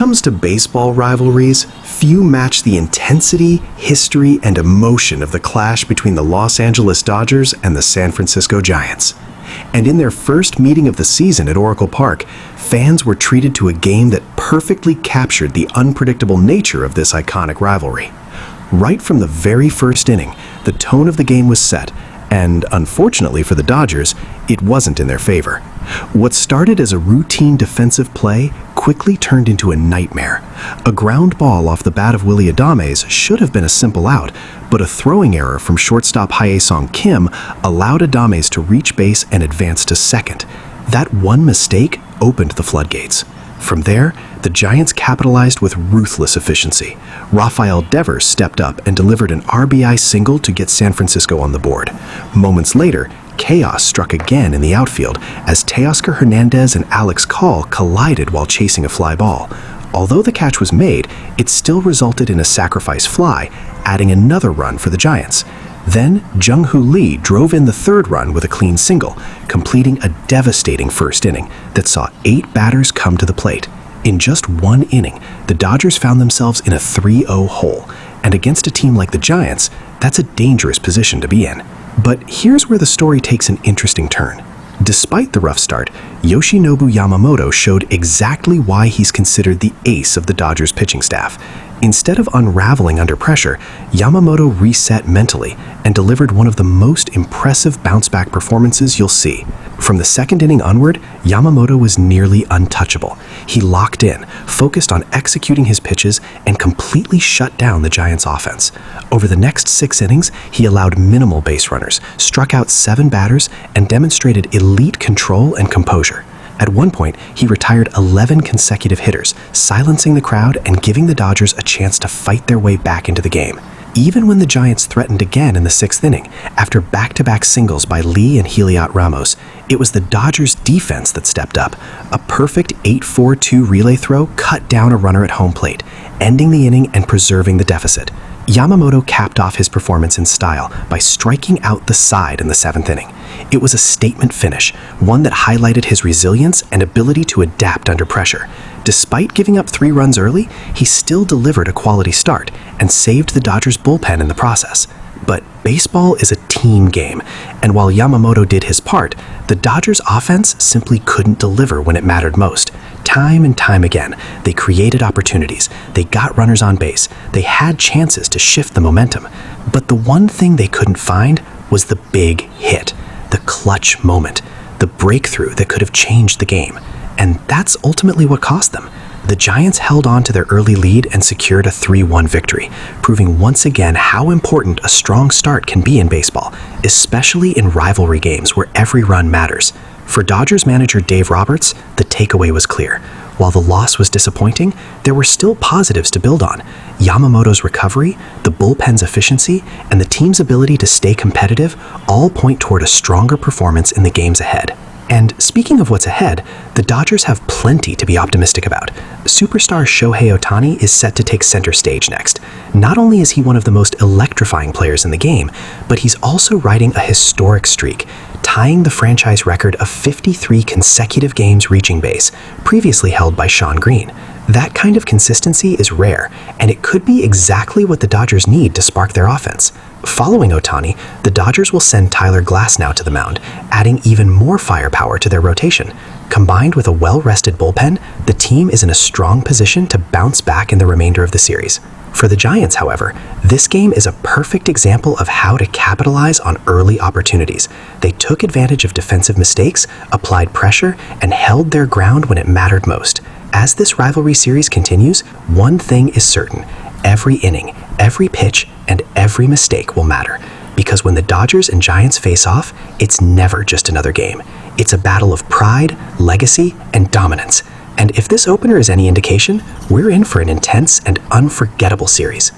When it comes to baseball rivalries, few match the intensity, history, and emotion of the clash between the Los Angeles Dodgers and the San Francisco Giants. And in their first meeting of the season at Oracle Park, fans were treated to a game that perfectly captured the unpredictable nature of this iconic rivalry. Right from the very first inning, the tone of the game was set, and unfortunately for the Dodgers, it wasn't in their favor. What started as a routine defensive play quickly turned into a nightmare. A ground ball off the bat of Willie Adames should have been a simple out, but a throwing error from shortstop Hye-Sung Kim allowed Adames to reach base and advance to second. That one mistake opened the floodgates. From there, the Giants capitalized with ruthless efficiency. Rafael Devers stepped up and delivered an RBI single to get San Francisco on the board. Moments later, chaos struck again in the outfield as Teoscar Hernandez and Alex Call collided while chasing a fly ball. Although the catch was made, it still resulted in a sacrifice fly, adding another run for the Giants. Then, Jung-Hoo Lee drove in the third run with a clean single, completing a devastating first inning that saw 8 batters come to the plate. In just one inning, the Dodgers found themselves in a 3-0 hole, and against a team like the Giants, that's a dangerous position to be in. But here's where the story takes an interesting turn. Despite the rough start, Yoshinobu Yamamoto showed exactly why he's considered the ace of the Dodgers pitching staff. Instead of unraveling under pressure, Yamamoto reset mentally and delivered one of the most impressive bounce-back performances you'll see. From the second inning onward, Yamamoto was nearly untouchable. He locked in, focused on executing his pitches, and completely shut down the Giants' offense. Over the next 6 innings, he allowed minimal base runners, struck out 7 batters, and demonstrated elite control and composure. At one point, he retired 11 consecutive hitters, silencing the crowd and giving the Dodgers a chance to fight their way back into the game. Even when the Giants threatened again in the 6th inning, after back-to-back singles by Lee and Heliot Ramos, it was the Dodgers' defense that stepped up. A perfect 8-4-2 relay throw cut down a runner at home plate, ending the inning and preserving the deficit. Yamamoto capped off his performance in style by striking out the side in the 7th inning. It was a statement finish, one that highlighted his resilience and ability to adapt under pressure. Despite giving up 3 runs early, he still delivered a quality start and saved the Dodgers' bullpen in the process. But baseball is a team game, and while Yamamoto did his part, the Dodgers' offense simply couldn't deliver when it mattered most. Time and time again, they created opportunities, they got runners on base, they had chances to shift the momentum. But the one thing they couldn't find was the big hit, the clutch moment, the breakthrough that could have changed the game. And that's ultimately what cost them. The Giants held on to their early lead and secured a 3-1 victory, proving once again how important a strong start can be in baseball, especially in rivalry games where every run matters. For Dodgers manager Dave Roberts, the takeaway was clear. While the loss was disappointing, there were still positives to build on. Yamamoto's recovery, the bullpen's efficiency, and the team's ability to stay competitive all point toward a stronger performance in the games ahead. And speaking of what's ahead, the Dodgers have plenty to be optimistic about. Superstar Shohei Ohtani is set to take center stage next. Not only is he one of the most electrifying players in the game, but he's also riding a historic streak, tying the franchise record of 53 consecutive games reaching base, previously held by Shawn Green. That kind of consistency is rare, and it could be exactly what the Dodgers need to spark their offense. Following Ohtani, the Dodgers will send Tyler Glasnow to the mound, adding even more firepower to their rotation. Combined with a well-rested bullpen, the team is in a strong position to bounce back in the remainder of the series. For the Giants, however, this game is a perfect example of how to capitalize on early opportunities. They took advantage of defensive mistakes, applied pressure, and held their ground when it mattered most. As this rivalry series continues, one thing is certain. Every inning, every pitch, and every mistake will matter. Because when the Dodgers and Giants face off, it's never just another game. It's a battle of pride, legacy, and dominance. And if this opener is any indication, we're in for an intense and unforgettable series.